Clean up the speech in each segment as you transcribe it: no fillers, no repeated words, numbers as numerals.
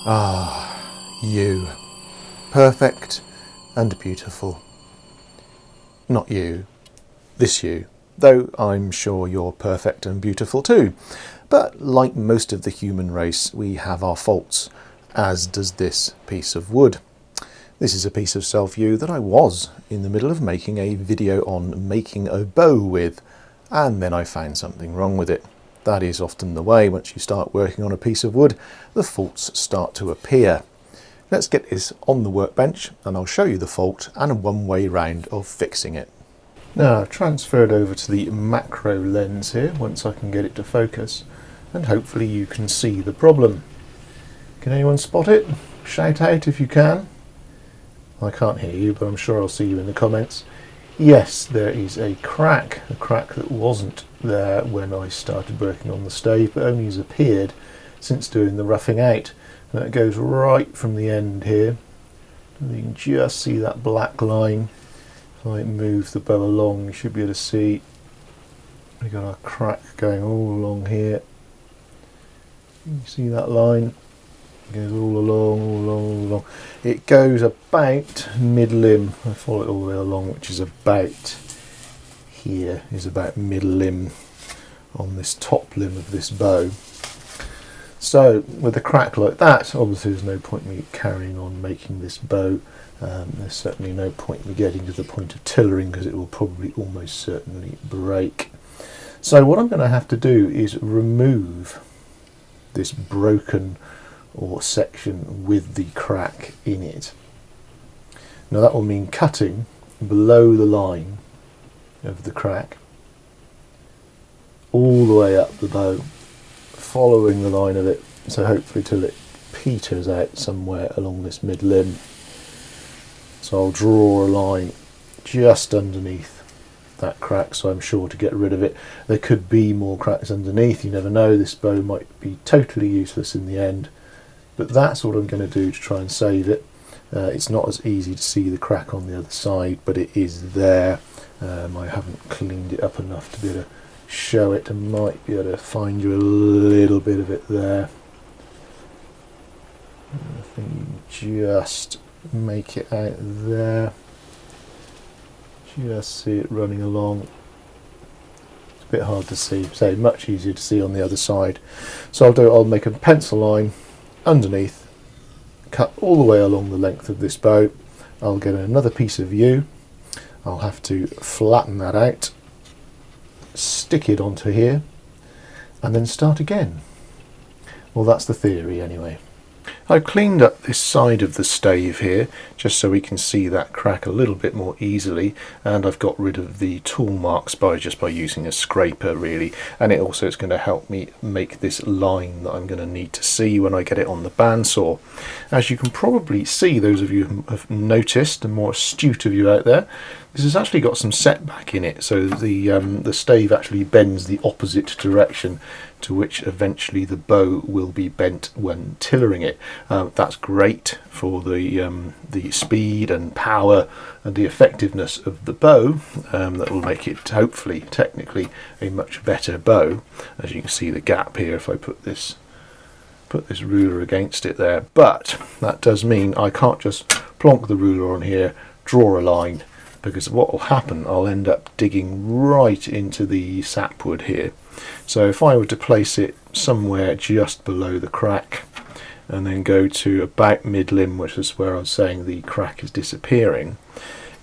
Yew. Perfect and beautiful. Not you, this you, though I'm sure you're perfect and beautiful too. But like most of the human race, we have our faults, as does this piece of wood. This is a piece of self-yew that I was in the middle of making a video on making a bow with, and then I found something wrong with it. That is often the way. Once you start working on a piece of wood, the faults start to appear. Let's get this on the workbench and I'll show you the fault and one way round of fixing it. Now I've transferred over to the macro lens here once I can get it to focus, and hopefully you can see the problem. Can anyone spot it? Shout out if you can. I can't hear you, but I'm sure I'll see you in the comments. Yes, there is a crack that wasn't there when I started working on the stave, but only has appeared since doing the roughing out. And it goes right from the end here. And you can just see that black line. If I move the bow along, you should be able to see we've got our crack going all along here. You see that line? It goes all along, all along, all along. It goes about mid-limb. I follow it all the way along, which is about here, is about mid-limb on this top limb of this bow. So with a crack like that, obviously there's no point in me carrying on making this bow. There's certainly no point in me getting to the point of tillering, because it will probably almost certainly break. So what I'm going to have to do is remove this broken or section with the crack in it. Now that will mean cutting below the line of the crack all the way up the bow, following the line of it, so hopefully till it peters out somewhere along this mid limb. So I'll draw a line just underneath that crack, so I'm sure to get rid of it. There could be more cracks underneath, you never know. This bow might be totally useless in the end, but that's what I'm going to do to try and save it. It's not as easy to see the crack on the other side, but it is there. I haven't cleaned it up enough to be able to show it. I might be able to find you a little bit of it there. I think you can just make it out there. Just see it running along. It's a bit hard to see, so much easier to see on the other side. So I'll make a pencil line underneath, cut all the way along the length of this bow. I'll get another piece of yew. I'll have to flatten that out, stick it onto here, and then start again. Well, that's the theory anyway. I've cleaned up this side of the stave here just so we can see that crack a little bit more easily, and I've got rid of the tool marks just by using a scraper really, and it also is going to help me make this line that I'm going to need to see when I get it on the bandsaw. As you can probably see, those of you who have noticed, the more astute of you out there, this has actually got some setback in it, so the stave actually bends the opposite direction to which eventually the bow will be bent when tillering it. That's great for the speed and power and the effectiveness of the bow. That will make it hopefully technically a much better bow. As you can see the gap here if I put this ruler against it there, but that does mean I can't just plonk the ruler on here, draw a line, because what will happen, I'll end up digging right into the sapwood here. So if I were to place it somewhere just below the crack and then go to about mid-limb, which is where I was saying the crack is disappearing,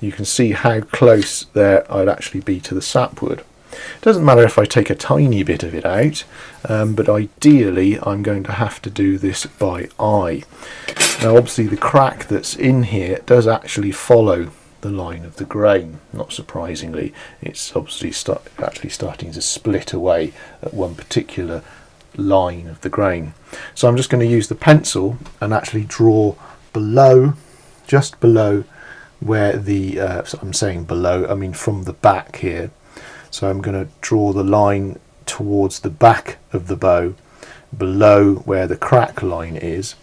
you can see how close there I'd actually be to the sapwood. It doesn't matter if I take a tiny bit of it out, but ideally I'm going to have to do this by eye. Now obviously the crack that's in here does actually follow the line of the grain. Not surprisingly, it's obviously actually starting to split away at one particular line of the grain. So I'm just going to use the pencil and actually draw below, just below where the so I'm saying below, I mean from the back here. So I'm going to draw the line towards the back of the bow below where the crack line is.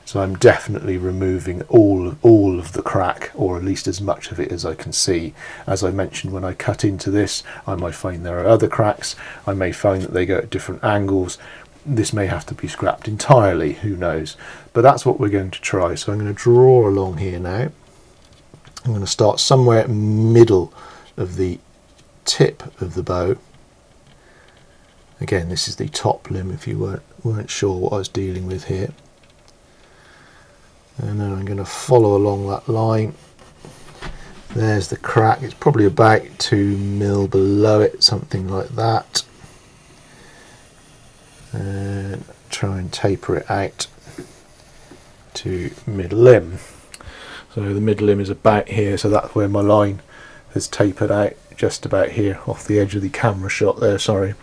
So I'm definitely removing all of the crack, or at least as much of it as I can see. As I mentioned, when I cut into this, I might find there are other cracks. I may find that they go at different angles. this may have to be scrapped entirely, who knows, but that's what we're going to try. So I'm going to draw along here now. I'm going to start somewhere middle of the tip of the bow. Again, this is the top limb if you weren't sure what I was dealing with here. And then I'm going to follow along that line. There's the crack. It's probably about 2 mil below it, something like that. And try and taper it out to mid limb. So the mid limb is about here, so that's where my line has tapered out, just about here off the edge of the camera shot there, sorry.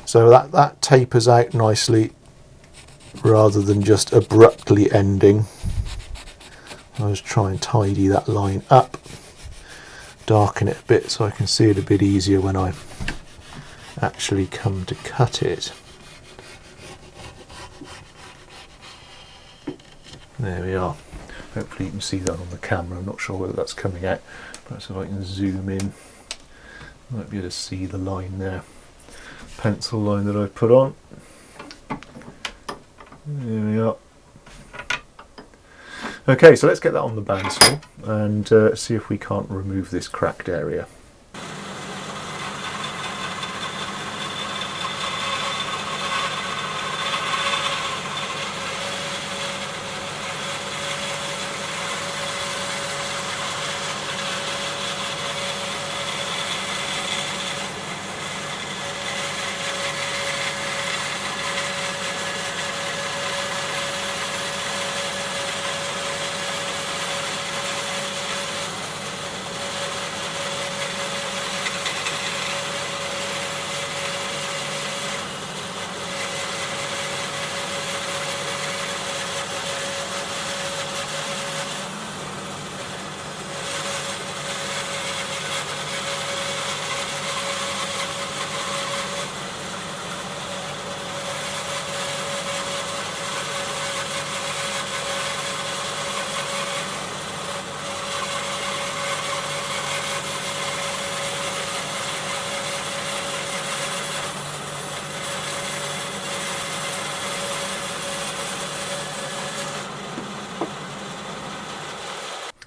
So that tapers out nicely rather than just abruptly ending. I'll just try and tidy that line up, darken it a bit so I can see it a bit easier when I actually come to cut it. There we are. Hopefully you can see that on the camera. I'm not sure whether that's coming out. Perhaps if I can zoom in, you might be able to see the line there. Pencil line that I put on. There we are. Okay, so let's get that on the bandsaw and see if we can't remove this cracked area.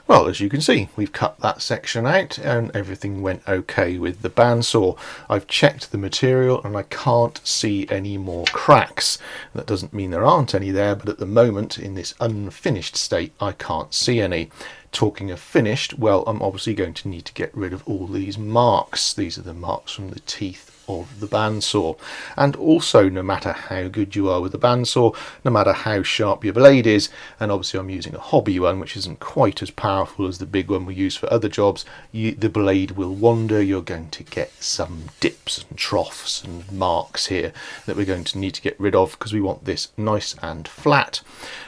Well, as you can see, we've cut that section out and everything went okay with the bandsaw. I've checked the material and I can't see any more cracks. That doesn't mean there aren't any there, but at the moment, in this unfinished state, I can't see any. Talking of finished, well, I'm obviously going to need to get rid of all these marks. These are the marks from the teeth of the bandsaw. And also, no matter how good you are with the bandsaw, no matter how sharp your blade is, and obviously I'm using a hobby one which isn't quite as powerful as the big one we use for other jobs, the blade will wander. You're going to get some dips and troughs and marks here that we're going to need to get rid of because we want this nice and flat.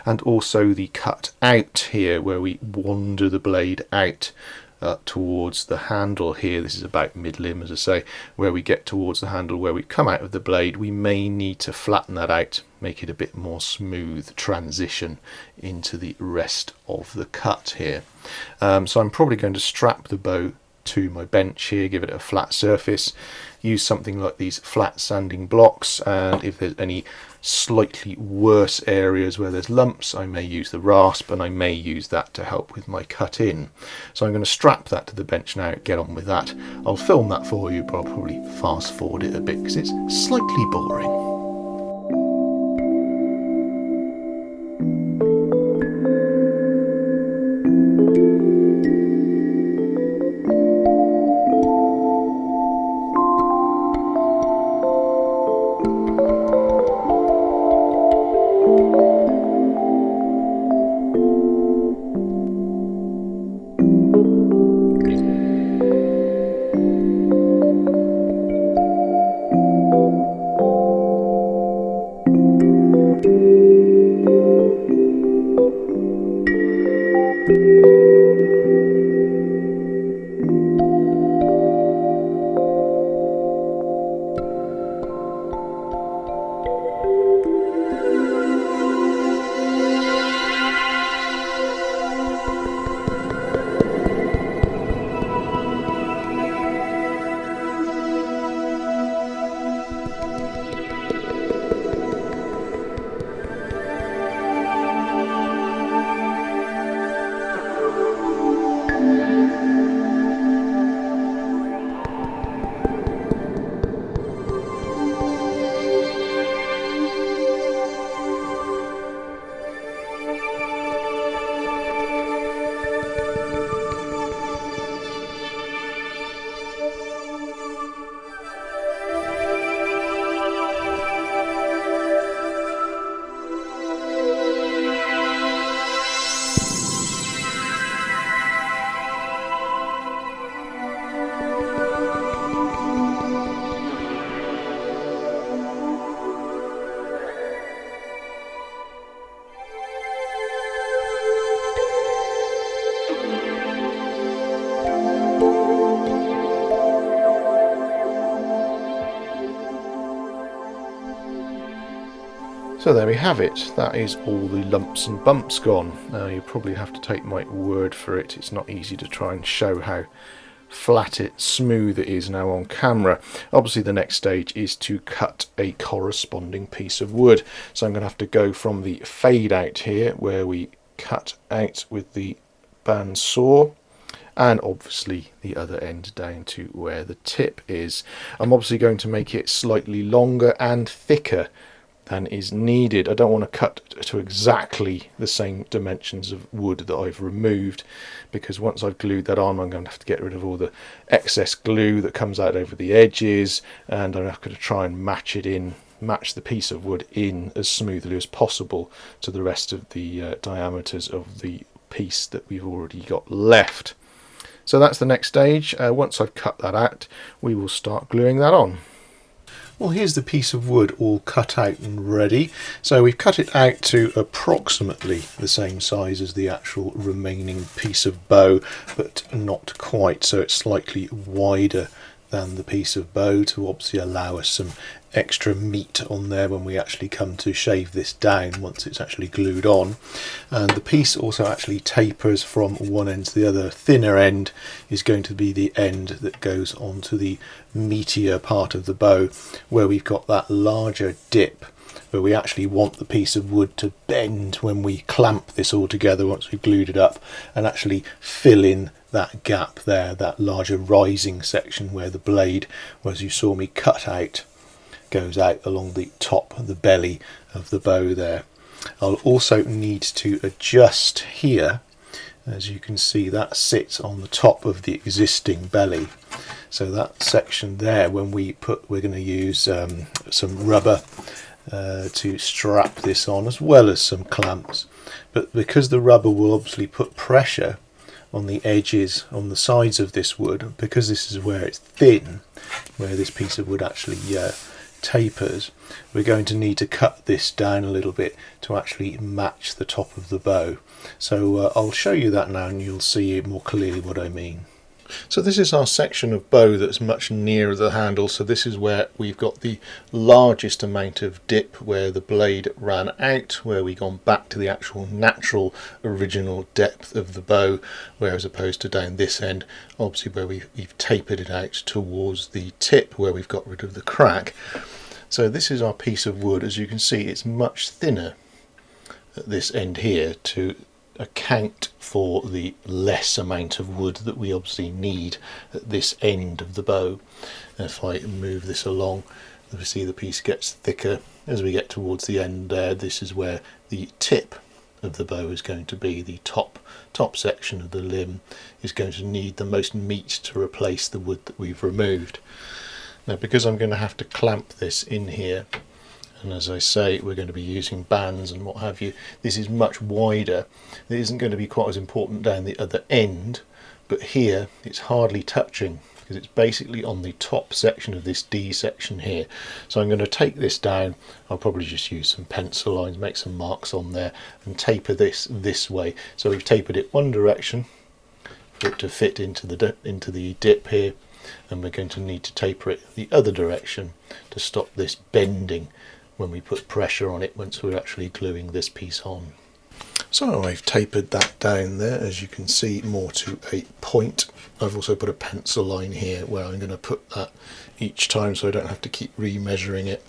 And also the cut out here where we wander the blade out towards the handle here. This is about mid-limb, as I say, where we get towards the handle where we come out of the blade. We may need to flatten that out, make it a bit more smooth transition into the rest of the cut here. So I'm probably going to strap the bow to my bench here, give it a flat surface, use something like these flat sanding blocks, and if there's any slightly worse areas where there's lumps, I may use the rasp, and I may use that to help with my cut in. So I'm going to strap that to the bench now, get on with that. I'll film that for you, but I'll probably fast forward it a bit because it's slightly boring. So there we have it, that is all the lumps and bumps gone. Now you probably have to take my word for it, it's not easy to try and show how flat it, smooth it is now on camera. Obviously the next stage is to cut a corresponding piece of wood. So I'm going to have to go from the fade out here where we cut out with the band saw, and obviously the other end down to where the tip is. I'm obviously going to make it slightly longer and thicker than is needed. I don't want to cut to exactly the same dimensions of wood that I've removed, because once I've glued that on I'm going to have to get rid of all the excess glue that comes out over the edges, and I'm going to try and match the piece of wood in as smoothly as possible to the rest of the diameters of the piece that we've already got left. So that's the next stage. Once I've cut that out, we will start gluing that on. Well, here's the piece of wood all cut out and ready. So we've cut it out to approximately the same size as the actual remaining piece of bow, but not quite, so it's slightly wider than the piece of bow to obviously allow us some extra meat on there when we actually come to shave this down once it's actually glued on. And the piece also actually tapers from one end to the other. Thinner end is going to be the end that goes onto the meatier part of the bow, where we've got that larger dip where we actually want the piece of wood to bend when we clamp this all together once we've glued it up, and actually fill in that gap there, that larger rising section where the blade, as you saw me cut out, goes out along the top of the belly of the bow there. I'll also need to adjust here. As you can see, that sits on the top of the existing belly. So that section there, when we're going to use some rubber to strap this on, as well as some clamps. But because the rubber will obviously put pressure on the edges, on the sides of this wood, because this is where it's thin, where this piece of wood actually tapers, we're going to need to cut this down a little bit to actually match the top of the bow. So I'll show you that now and you'll see more clearly what I mean. So this is our section of bow that's much nearer the handle. So this is where we've got the largest amount of dip, where the blade ran out, where we've gone back to the actual natural original depth of the bow, where as opposed to down this end, obviously where we've tapered it out towards the tip where we've got rid of the crack. So this is our piece of wood. As you can see, it's much thinner at this end here to account for the less amount of wood that we obviously need at this end of the bow. And if I move this along, we see the piece gets thicker as we get towards the end there. This is where the tip of the bow is going to be. The top section of the limb is going to need the most meat to replace the wood that we've removed. Now, because I'm going to have to clamp this in here, and as I say, we're going to be using bands and what have you, this is much wider. It isn't going to be quite as important down the other end, but here it's hardly touching because it's basically on the top section of this D section here. So I'm going to take this down. I'll probably just use some pencil lines, make some marks on there and taper this way. So we've tapered it one direction for it to fit into the dip here, and we're going to need to taper it the other direction to stop this bending when we put pressure on it once we're actually gluing this piece on. So I've tapered that down there, as you can see, more to a point. I've also put a pencil line here where I'm going to put that each time so I don't have to keep re-measuring it.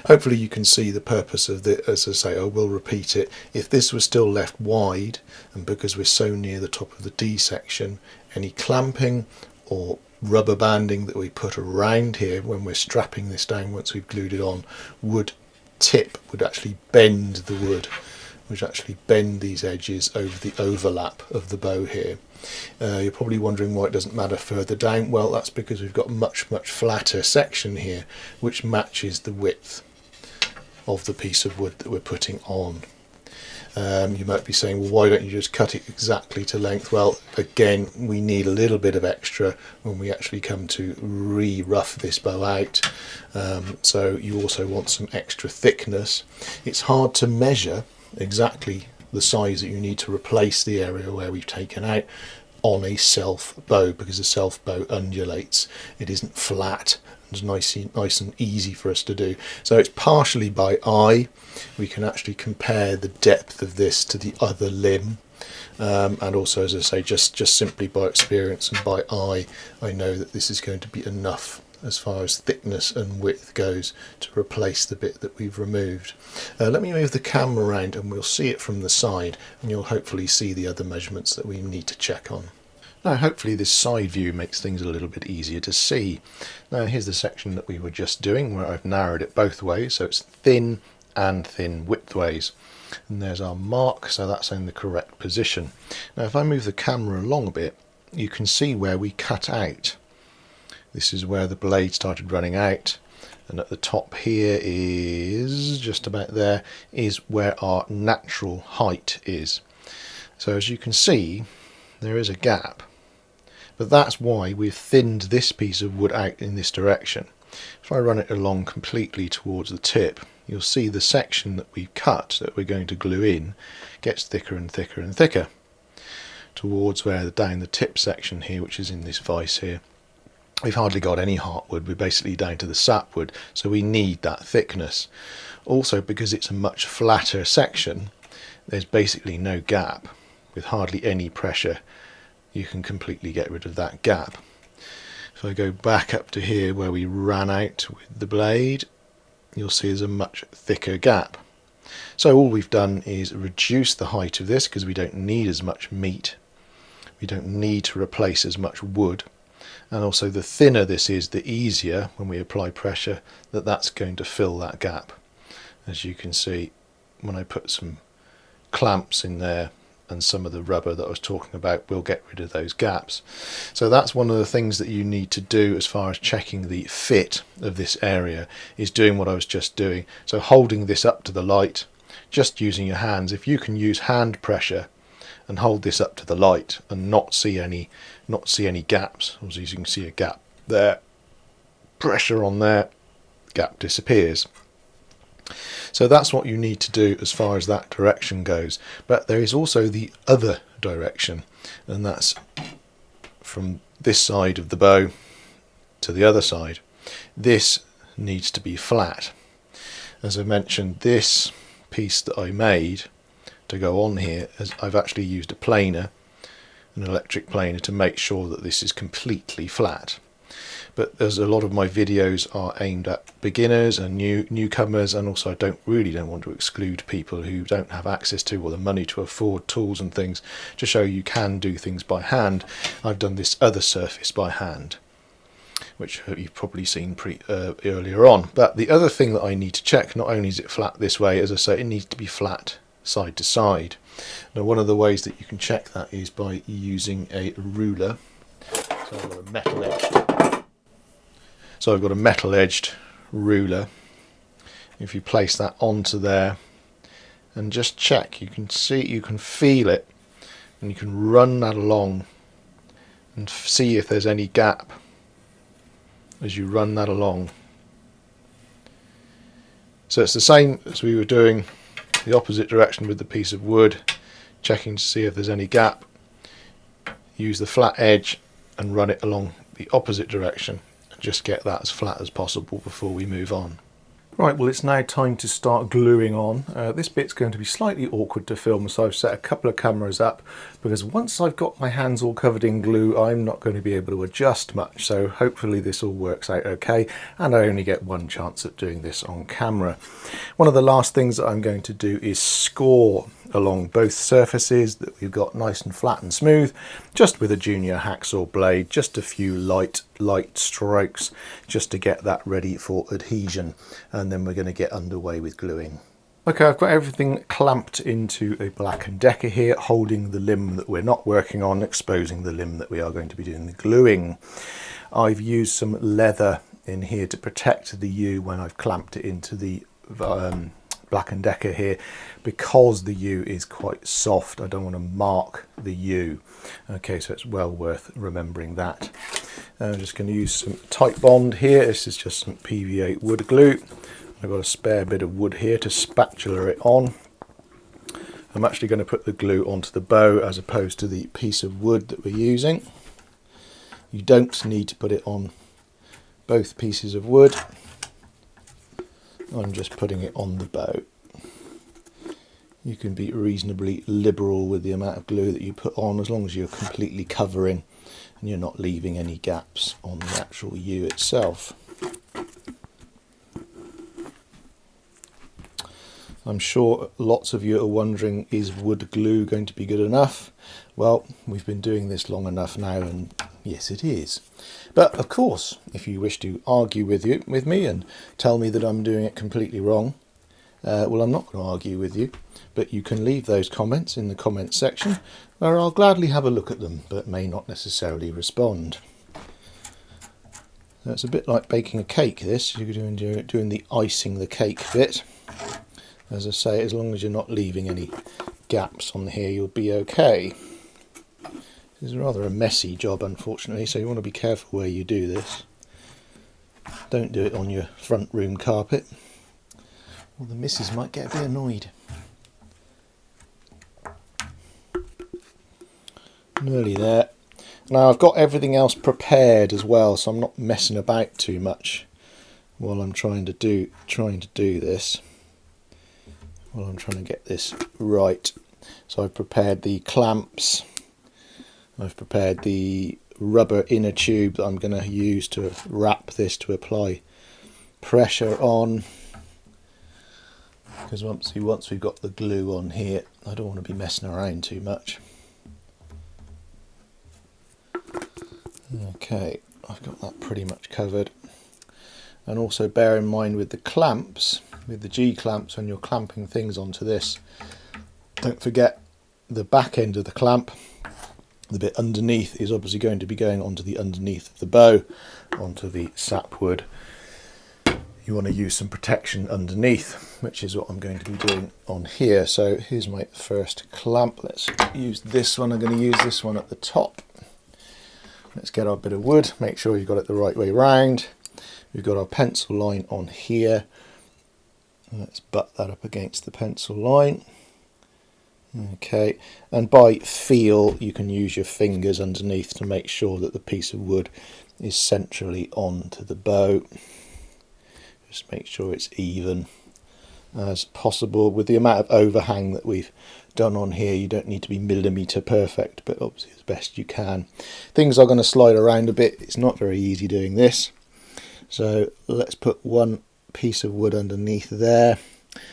Hopefully you can see the purpose of this. As I say, I will repeat it. If this was still left wide, and because we're so near the top of the D section, any clamping or rubber banding that we put around here when we're strapping this down once we've glued it on would actually bend the wood, would actually bend these edges over the overlap of the bow here. You're probably wondering why it doesn't matter further down. Well, that's because we've got much flatter section here which matches the width of the piece of wood that we're putting on. You might be saying, well, why don't you just cut it exactly to length? Well, again, we need a little bit of extra when we actually come to re-rough this bow out. So you also want some extra thickness. It's hard to measure exactly the size that you need to replace the area where we've taken out on a self bow, because a self bow undulates. It isn't flat It's nice and easy for us to do. So it's partially by eye. We can actually compare the depth of this to the other limb, and also, as I say, just simply by experience and by eye, I know that this is going to be enough as far as thickness and width goes to replace the bit that we've removed. Let me move the camera around and we'll see it from the side, and you'll hopefully see the other measurements that we need to check on. Now hopefully this side view makes things a little bit easier to see. Now here's the section that we were just doing, where I've narrowed it both ways, so it's thin and thin widthways. And there's our mark, so that's in the correct position. Now if I move the camera along a bit, you can see where we cut out. This is where the blade started running out, and at the top here is, just about there, is where our natural height is. So as you can see, there is a gap. But that's why we've thinned this piece of wood out in this direction. If I run it along completely towards the tip, you'll see the section that we've cut, that we're going to glue in, gets thicker and thicker and thicker towards where down the tip section here, which is in this vise here. We've hardly got any heartwood, we're basically down to the sapwood, so we need that thickness. Also, because it's a much flatter section, there's basically no gap. With hardly any pressure, you can completely get rid of that gap. If I go back up to here where we ran out with the blade, you'll see there's a much thicker gap. So all we've done is reduce the height of this, because we don't need as much meat. We don't need to replace as much wood. And also the thinner this is, the easier, when we apply pressure, that's going to fill that gap. As you can see, when I put some clamps in there, and some of the rubber that I was talking about will get rid of those gaps. So that's one of the things that you need to do as far as checking the fit of this area, is doing what I was just doing. So holding this up to the light, just using your hands. If you can use hand pressure and hold this up to the light and not see any gaps, as you can see a gap there, pressure on there, gap disappears. So that's what you need to do as far as that direction goes. But there is also the other direction, and that's from this side of the bow to the other side. This needs to be flat. As I mentioned, this piece that I made to go on here, as I've actually used a planer, an electric planer, to make sure that this is completely flat. But as a lot of my videos are aimed at beginners and newcomers, and also I don't want to exclude people who don't have access to or the money to afford tools and things, to show you can do things by hand, I've done this other surface by hand, which you've probably seen earlier on. But the other thing that I need to check, not only is it flat this way, as I say, it needs to be flat side to side. Now one of the ways that you can check that is by using a ruler. So I've got a metal edged ruler. If you place that onto there and just check, you can see, you can feel it, and you can run that along and see if there's any gap as you run that along. So it's the same as we were doing the opposite direction with the piece of wood, checking to see if there's any gap. Use the flat edge and run it along the opposite direction. Just get that as flat as possible before we move on. Right, well it's now time to start gluing on. This bit's going to be slightly awkward to film, so I've set a couple of cameras up, because once I've got my hands all covered in glue, I'm not going to be able to adjust much, so hopefully this all works out okay, and I only get one chance at doing this on camera. One of the last things that I'm going to do is score along both surfaces that we've got nice and flat and smooth, just with a junior hacksaw blade, just a few light strokes just to get that ready for adhesion, and then we're going to get underway with gluing. Okay, I've got everything clamped into a Black & Decker here, holding the limb that we're not working on, exposing the limb that we are going to be doing the gluing. I've used some leather in here to protect the yew when I've clamped it into the Black & Decker here, because the yew is quite soft. I don't want to mark the yew. Okay, so it's well worth remembering that. I'm just going to use some tight bond here. This is just some PVA wood glue. I've got a spare bit of wood here to spatula it on. I'm actually going to put the glue onto the bow as opposed to the piece of wood that we're using. You don't need to put it on both pieces of wood. I'm just putting it on the bow. You can be reasonably liberal with the amount of glue that you put on, as long as you're completely covering and you're not leaving any gaps on the actual yew itself. I'm sure lots of you are wondering, is wood glue going to be good enough? Well, we've been doing this long enough now, and yes, it is. But of course, if you wish to argue with me and tell me that I'm doing it completely wrong, well, I'm not going to argue with you, but you can leave those comments in the comments section, where I'll gladly have a look at them, but may not necessarily respond. So it's a bit like baking a cake, this. You're doing the icing the cake bit. As I say, as long as you're not leaving any gaps on here, you'll be okay. This is rather a messy job, unfortunately, so you want to be careful where you do this. Don't do it on your front room carpet, or the missus might get a bit annoyed. Nearly there. Now I've got everything else prepared as well, so I'm not messing about too much while I'm trying to do this. Well, I'm trying to get this right. So I've prepared the clamps, I've prepared the rubber inner tube that I'm going to use to wrap this to apply pressure on, because once we've got the glue on here, I don't want to be messing around too much. Okay, I've got that pretty much covered. And also bear in mind with the clamps, with the G clamps, when you're clamping things onto this, don't forget the back end of the clamp, the bit underneath, is obviously going to be going onto the underneath of the bow, onto the sapwood. You want to use some protection underneath, which is what I'm going to be doing on here. So here's my first clamp. Let's use this one. I'm going to use this one at the top. Let's get our bit of wood, make sure you've got it the right way round. We've got our pencil line on here. Let's butt that up against the pencil line. Okay, and by feel you can use your fingers underneath to make sure that the piece of wood is centrally onto the bow. Just make sure it's even as possible. With the amount of overhang that we've done on here, you don't need to be millimetre perfect, but obviously as best you can. Things are going to slide around a bit. It's not very easy doing this. So let's put one piece of wood underneath there.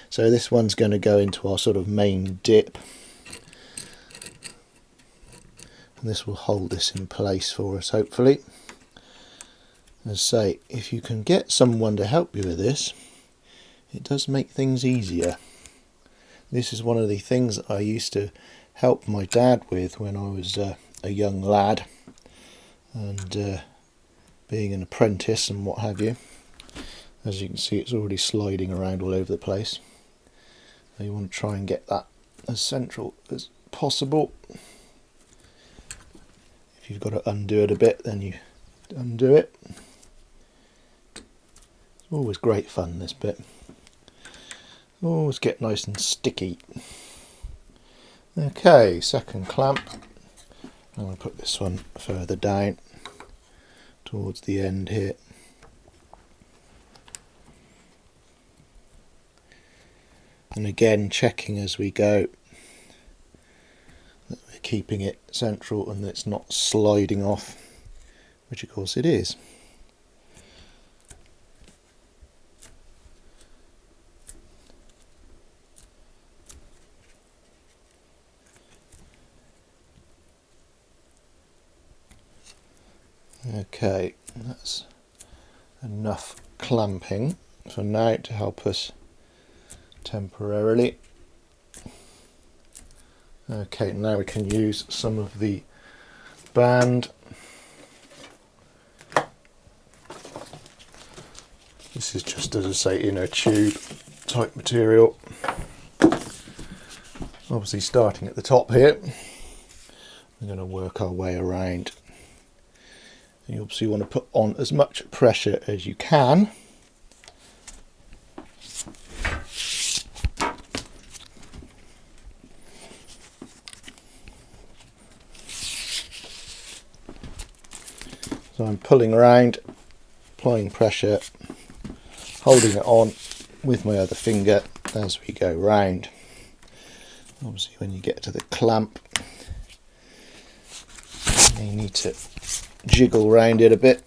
So this one's going to go into our sort of main dip, and this will hold this in place for us, hopefully. As I say, if you can get someone to help you with this, it does make things easier. This is one of the things that I used to help my dad with when I was a young lad, and being an apprentice and what have you. As you can see, it's already sliding around all over the place. So you want to try and get that as central as possible. If you've got to undo it a bit, then you undo it. It's always great fun, this bit. Always get nice and sticky. Okay, second clamp. I'm going to put this one further down towards the end here. And again, checking as we go that we're keeping it central and that it's not sliding off, which of course it is. Okay, that's enough clamping for now to help us temporarily. Okay, now we can use some of the band. This is just, as I say, inner tube type material. Obviously starting at the top here, we're going to work our way around. You obviously want to put on as much pressure as you can. So I'm pulling around, applying pressure, holding it on with my other finger as we go round. Obviously when you get to the clamp you need to jiggle round it a bit.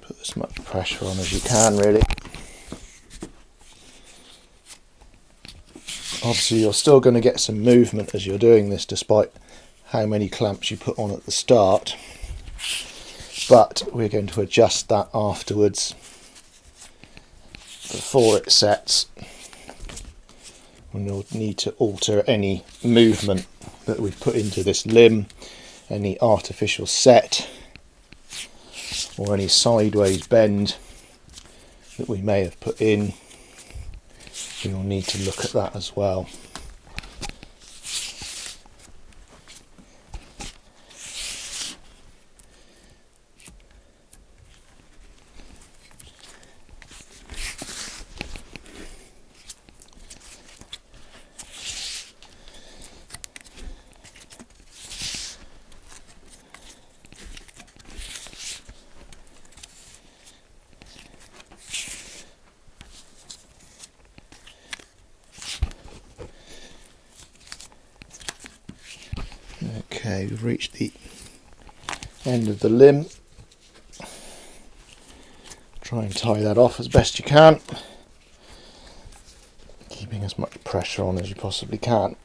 Put as much pressure on as you can really. Obviously you're still going to get some movement as you're doing this despite how many clamps you put on at the start, but we're going to adjust that afterwards before it sets, and you'll need to alter any movement that we've put into this limb, any artificial set or any sideways bend that we may have put in. You'll need to look at that as well. Okay, we've reached the end of the limb. Try and tie that off as best you can, keeping as much pressure on as you possibly can.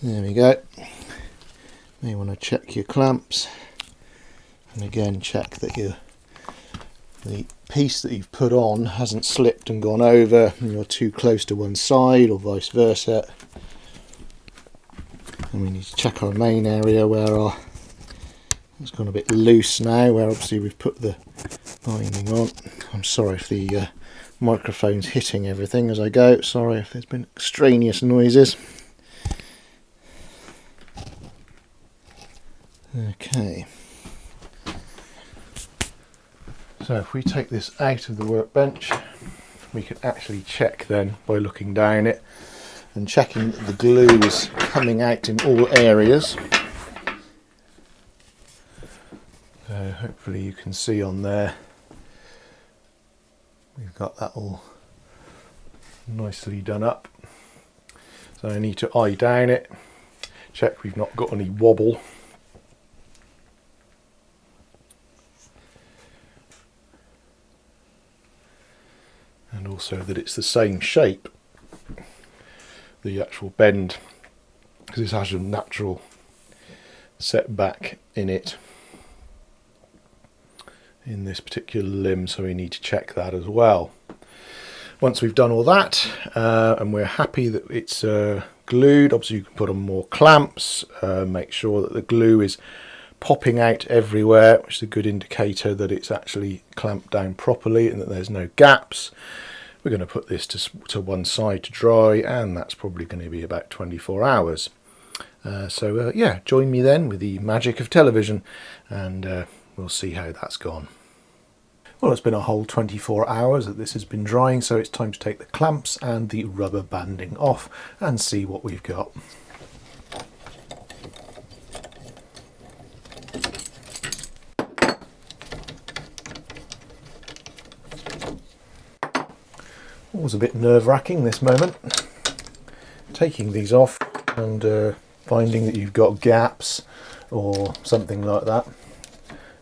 There we go. You want to check your clamps, and again check that the piece that you've put on hasn't slipped and gone over and you're too close to one side or vice versa. And we need to check our main area where it's gone a bit loose now, where obviously we've put the binding on. I'm sorry if the microphone's hitting everything as I go, sorry if there's been extraneous noises. Okay. So if we take this out of the workbench, we can actually check then by looking down it and checking that the glue is coming out in all areas. So hopefully you can see on there, we've got that all nicely done up. So I need to eye down it, check we've not got any wobble. And also that it's the same shape, the actual bend, because this has a natural setback in it in this particular limb, so we need to check that as well. Once we've done all that and we're happy that it's glued, obviously you can put on more clamps, make sure that the glue is popping out everywhere, which is a good indicator that it's actually clamped down properly and that there's no gaps. We're going to put this to one side to dry, and that's probably going to be about 24 hours. Yeah, join me then with the magic of television, and we'll see how that's gone. Well, it's been a whole 24 hours that this has been drying, so it's time to take the clamps and the rubber banding off and see what we've got. Always a bit nerve-wracking this moment, taking these off and finding that you've got gaps or something like that,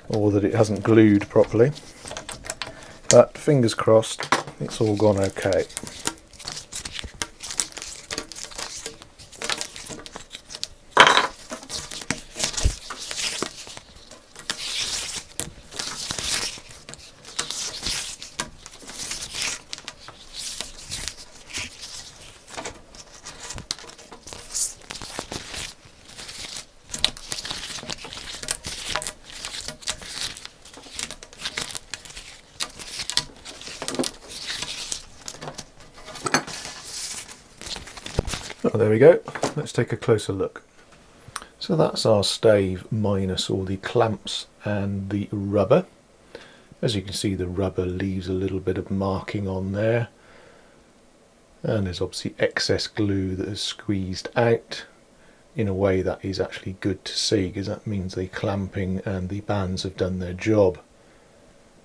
or that it hasn't glued properly, but fingers crossed it's all gone okay. Oh, there we go. Let's take a closer look. So that's our stave minus all the clamps and the rubber. As you can see, the rubber leaves a little bit of marking on there, and there's obviously excess glue that is squeezed out in a way that is actually good to see, because that means the clamping and the bands have done their job.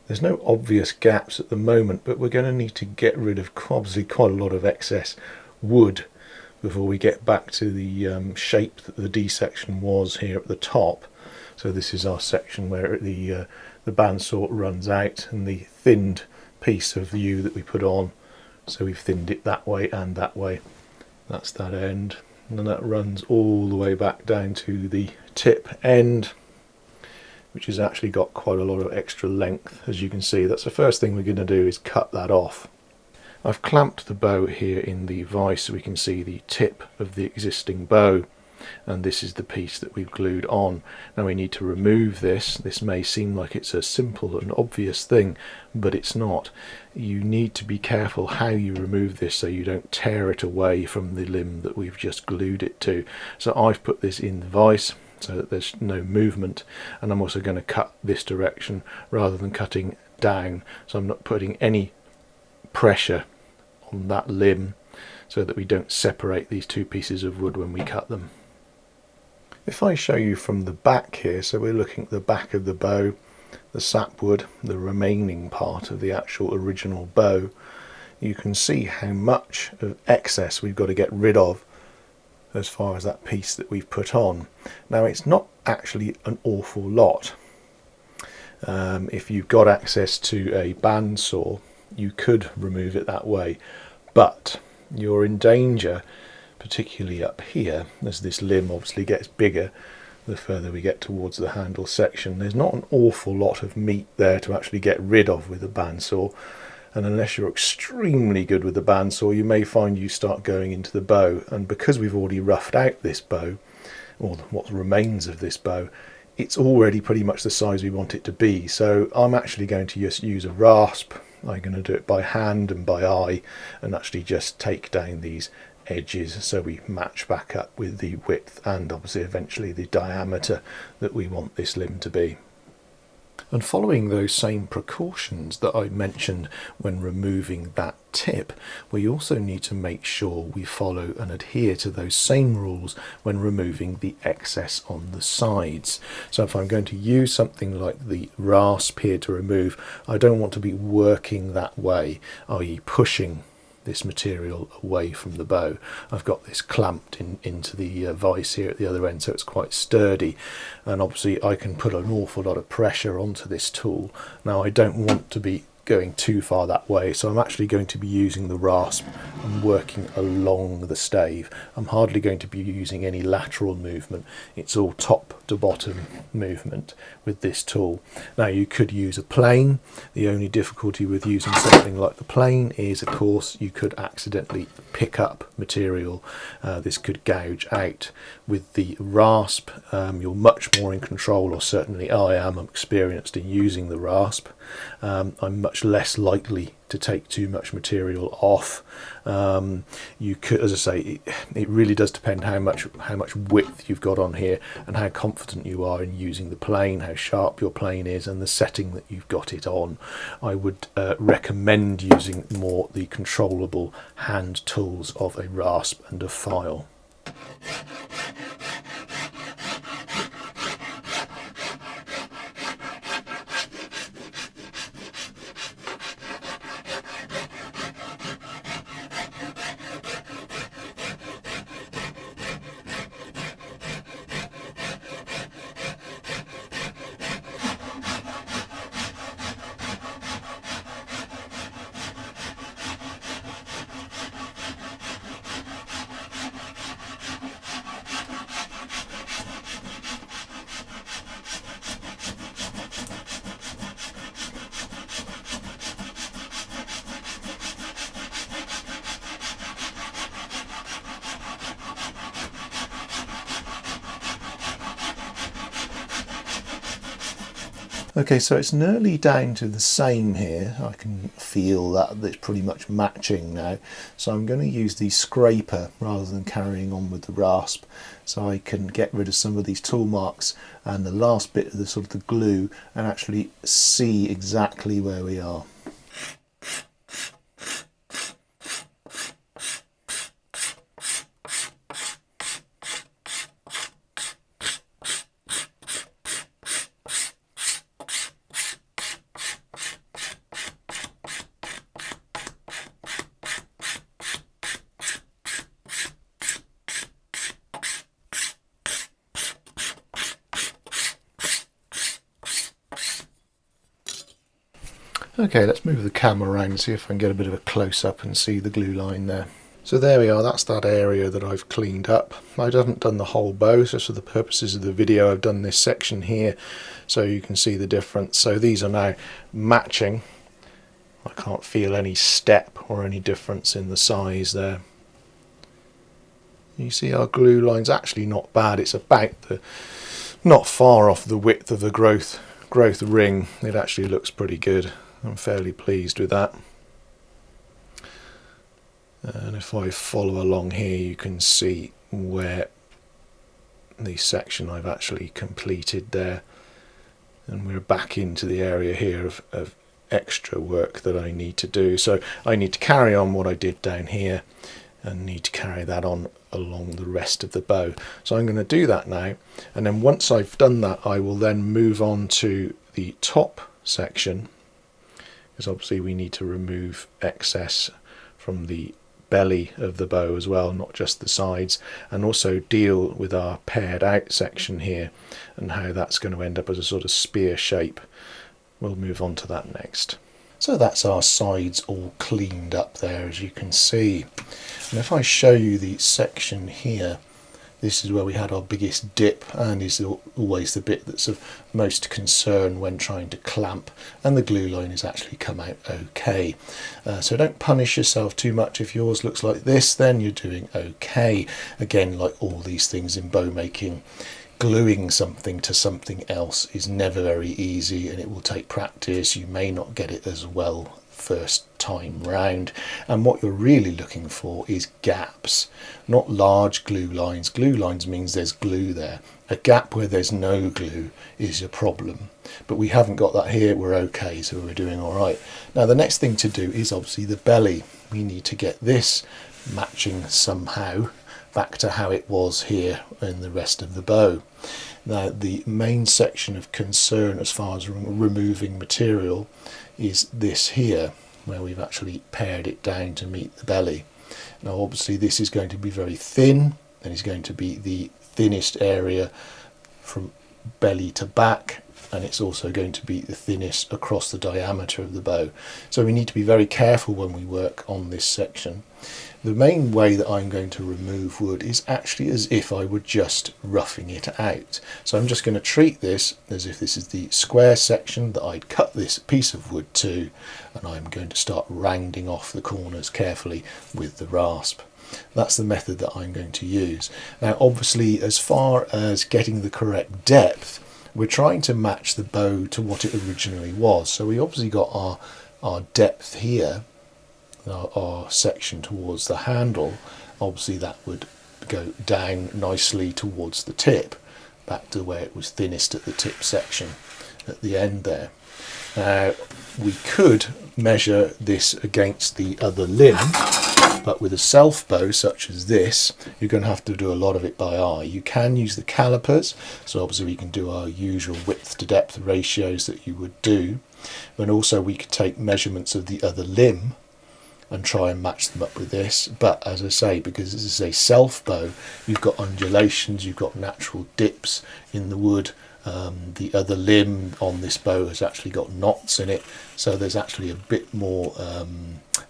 There's no obvious gaps at the moment, but we're going to need to get rid of obviously quite a lot of excess wood before we get back to the shape that the D section was here at the top. So this is our section where the bandsaw runs out, and the thinned piece of yew that we put on. So we've thinned it that way and that way. That's that end, and then that runs all the way back down to the tip end, which has actually got quite a lot of extra length. As you can see, that's the first thing we're going to do, is cut that off. I've clamped the bow here in the vise so we can see the tip of the existing bow, and this is the piece that we've glued on. Now we need to remove this. This may seem like it's a simple and obvious thing, but it's not. You need to be careful how you remove this so you don't tear it away from the limb that we've just glued it to. So I've put this in the vise so that there's no movement, and I'm also going to cut this direction rather than cutting down, so I'm not putting any pressure on that limb so that we don't separate these two pieces of wood when we cut them. If I show you from the back here, so we're looking at the back of the bow, the sapwood, the remaining part of the actual original bow, you can see how much of excess we've got to get rid of as far as that piece that we've put on. Now it's not actually an awful lot. If you've got access to a bandsaw, you could remove it that way, but you're in danger, particularly up here, as this limb obviously gets bigger the further we get towards the handle section. There's not an awful lot of meat there to actually get rid of with a bandsaw, and unless you're extremely good with the bandsaw, you may find you start going into the bow, and because we've already roughed out this bow, or what remains of this bow, it's already pretty much the size we want it to be. So I'm actually going to just use a rasp. I'm going to do it by hand and by eye, and actually just take down these edges so we match back up with the width and obviously eventually the diameter that we want this limb to be. And following those same precautions that I mentioned when removing that tip, we also need to make sure we follow and adhere to those same rules when removing the excess on the sides. So if I'm going to use something like the rasp here to remove, I don't want to be working that way, i.e. pushing this material away from the bow. I've got this clamped into the vise here at the other end, so it's quite sturdy, and obviously I can put an awful lot of pressure onto this tool. Now I don't want to be going too far that way, so I'm actually going to be using the rasp and working along the stave. I'm hardly going to be using any lateral movement. It's all top to bottom movement with this tool. Now you could use a plane. The only difficulty with using something like the plane is, of course, you could accidentally pick up material. This could gouge out. With the rasp, you're much more in control, or certainly I am. I'm experienced in using the rasp. I'm much less likely to take too much material off. You could, as I say, it really does depend how much width you've got on here and how confident you are in using the plane, how sharp your plane is, and the setting that you've got it on. I would recommend using more the controllable hand tools of a rasp and a file. Okay, so it's nearly down to the same here. I can feel that it's pretty much matching now. So I'm going to use the scraper rather than carrying on with the rasp, so I can get rid of some of these tool marks and the last bit of the sort of the glue and actually see exactly where we are. Okay, let's move the camera around and see if I can get a bit of a close-up and see the glue line there. So there we are, that's that area that I've cleaned up. I haven't done the whole bow, so for the purposes of the video I've done this section here so you can see the difference. So these are now matching. I can't feel any step or any difference in the size there. You see our glue line's actually not bad. It's about not far off the width of the growth ring. It actually looks pretty good. I'm fairly pleased with that. And if I follow along here, you can see where the section I've actually completed there, and we're back into the area here of extra work that I need to do. So I need to carry on what I did down here and need to carry that on along the rest of the bow. So I'm going to do that now, and then once I've done that I will then move on to the top section, because obviously we need to remove excess from the belly of the bow as well, not just the sides, and also deal with our paired out section here and how that's going to end up as a sort of spear shape. We'll move on to that next. So that's our sides all cleaned up there, as you can see. And if I show you the section here, this is where we had our biggest dip, and is always the bit that's of most concern when trying to clamp, and the glue line has actually come out okay. So don't punish yourself too much. If yours looks like this, then you're doing okay. Again, like all these things in bow making, gluing something to something else is never very easy, and it will take practice. You may not get it as well first time round, and what you're really looking for is gaps, not large glue lines. Glue lines means there's glue there. A gap where there's no glue is a problem, but we haven't got that here. We're okay, so we're doing all right. Now the next thing to do is obviously the belly. We need to get this matching somehow back to how it was here in the rest of the bow. Now the main section of concern as far as removing material is this here, where we've actually pared it down to meet the belly. Now obviously this is going to be very thin, and is going to be the thinnest area from belly to back, and it's also going to be the thinnest across the diameter of the bow. So we need to be very careful when we work on this section. The main way that I'm going to remove wood is actually as if I were just roughing it out. So I'm just going to treat this as if this is the square section that I'd cut this piece of wood to, and I'm going to start rounding off the corners carefully with the rasp. That's the method that I'm going to use. Now obviously, as far as getting the correct depth, we're trying to match the bow to what it originally was. So we obviously got our depth here, our section towards the handle. Obviously that would go down nicely towards the tip, back to where it was thinnest at the tip section at the end there. Now we could measure this against the other limb, but with a self bow such as this, you're going to have to do a lot of it by eye. You can use the calipers, so obviously we can do our usual width to depth ratios that you would do, but also we could take measurements of the other limb and try and match them up with this. But as I say, because this is a self bow, you've got undulations, you've got natural dips in the wood. The other limb on this bow has actually got knots in it, so there's actually a bit more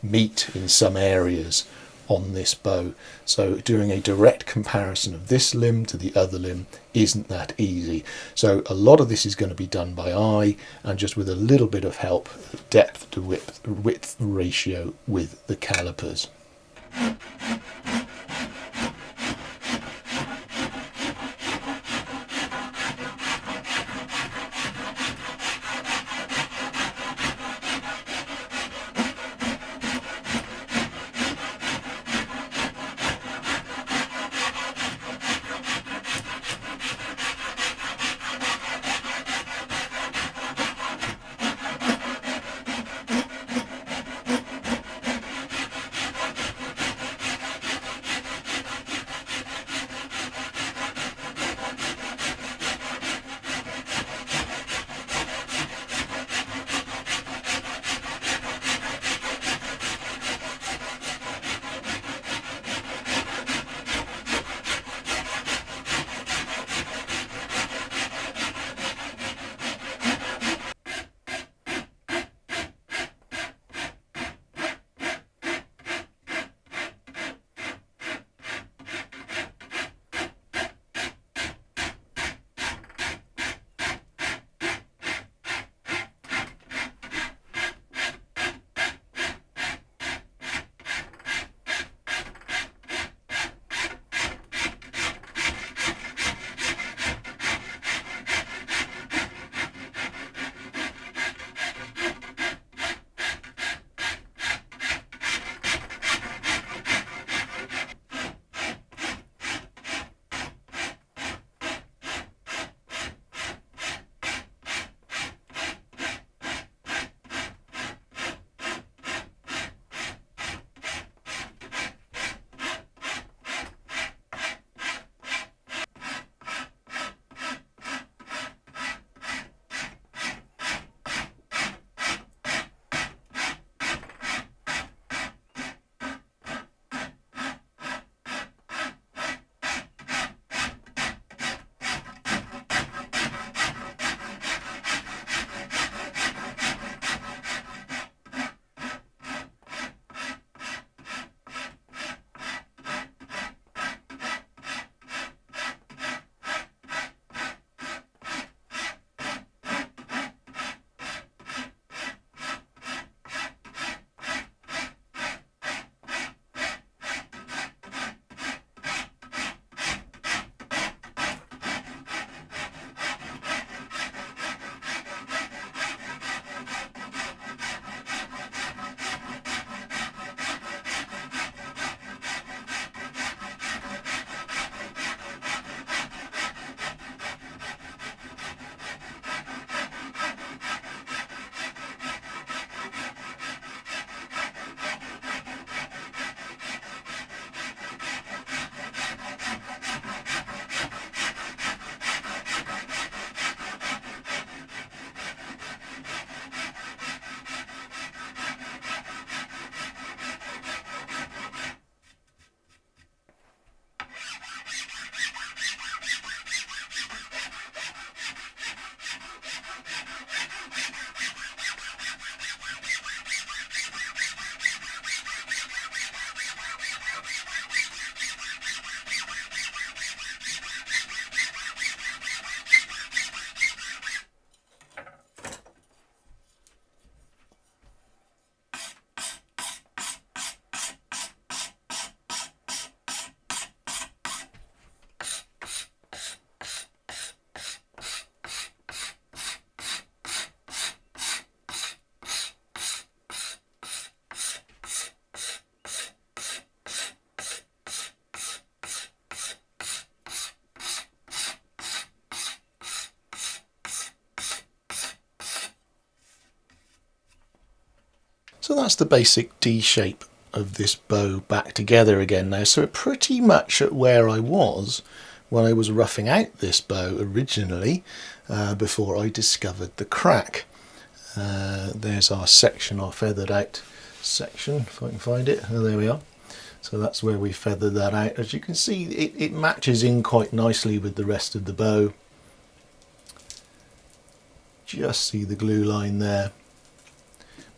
meat in some areas on this bow. So doing a direct comparison of this limb to the other limb isn't that easy. So a lot of this is going to be done by eye, and just with a little bit of help, depth to width ratio with the calipers. So that's the basic D shape of this bow back together again now. So pretty much at where I was when I was roughing out this bow originally, before I discovered the crack. There's our section, our feathered out section, if I can find it. Oh, there we are. So that's where we feathered that out. As you can see, it matches in quite nicely with the rest of the bow. Just see the glue line there.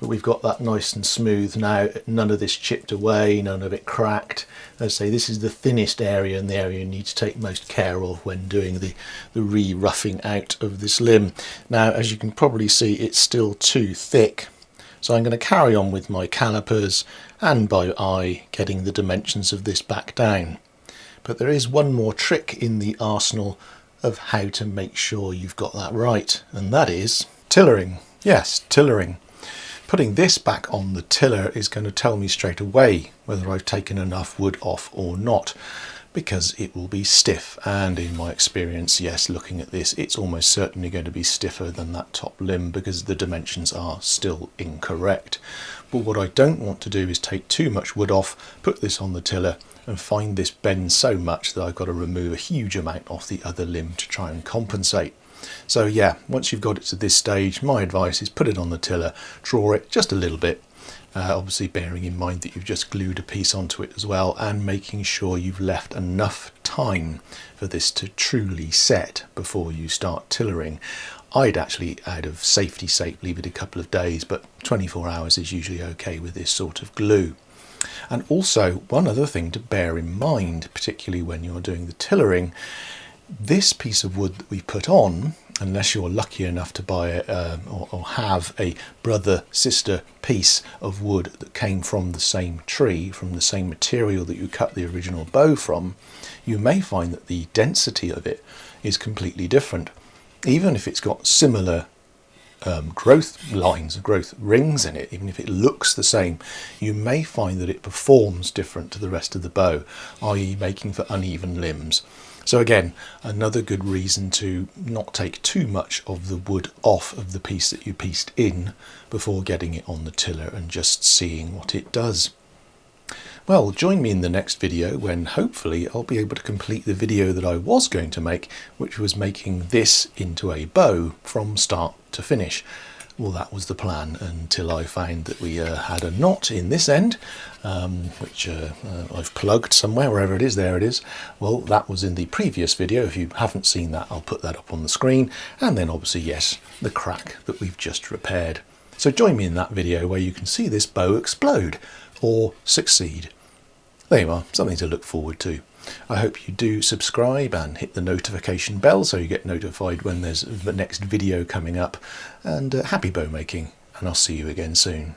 But we've got that nice and smooth now, none of this chipped away, none of it cracked. As I say, this is the thinnest area and the area you need to take most care of when doing the re-roughing out of this limb. Now, as you can probably see, it's still too thick. So I'm going to carry on with my calipers and by eye getting the dimensions of this back down. But there is one more trick in the arsenal of how to make sure you've got that right, and that is tillering. Yes, tillering. Putting this back on the tiller is going to tell me straight away whether I've taken enough wood off or not, because it will be stiff, and in my experience, yes, looking at this, it's almost certainly going to be stiffer than that top limb because the dimensions are still incorrect. But what I don't want to do is take too much wood off, put this on the tiller and find this bend so much that I've got to remove a huge amount off the other limb to try and compensate. So yeah, once you've got it to this stage, my advice is put it on the tiller, draw it just a little bit, obviously bearing in mind that you've just glued a piece onto it as well, and making sure you've left enough time for this to truly set before you start tillering. I'd actually, out of safety's sake, leave it a couple of days, but 24 hours is usually okay with this sort of glue. And also, one other thing to bear in mind, particularly when you're doing the tillering, this piece of wood that we put on, unless you're lucky enough to buy or have a brother-sister piece of wood that came from the same tree, from the same material that you cut the original bow from, you may find that the density of it is completely different. Even if it's got similar growth lines, growth rings in it, even if it looks the same, you may find that it performs different to the rest of the bow, i.e. making for uneven limbs. So again, another good reason to not take too much of the wood off of the piece that you pieced in before getting it on the tiller and just seeing what it does. Well, join me in the next video when hopefully I'll be able to complete the video that I was going to make, which was making this into a bow from start to finish. Well, that was the plan until I found that we had a knot in this end, which I've plugged somewhere, wherever it is, there it is. Well, that was in the previous video. If you haven't seen that, I'll put that up on the screen. And then obviously, yes, the crack that we've just repaired. So join me in that video where you can see this bow explode or succeed. There you are, something to look forward to. I hope you do subscribe and hit the notification bell so you get notified when there's the next video coming up. And happy bow making, and I'll see you again soon.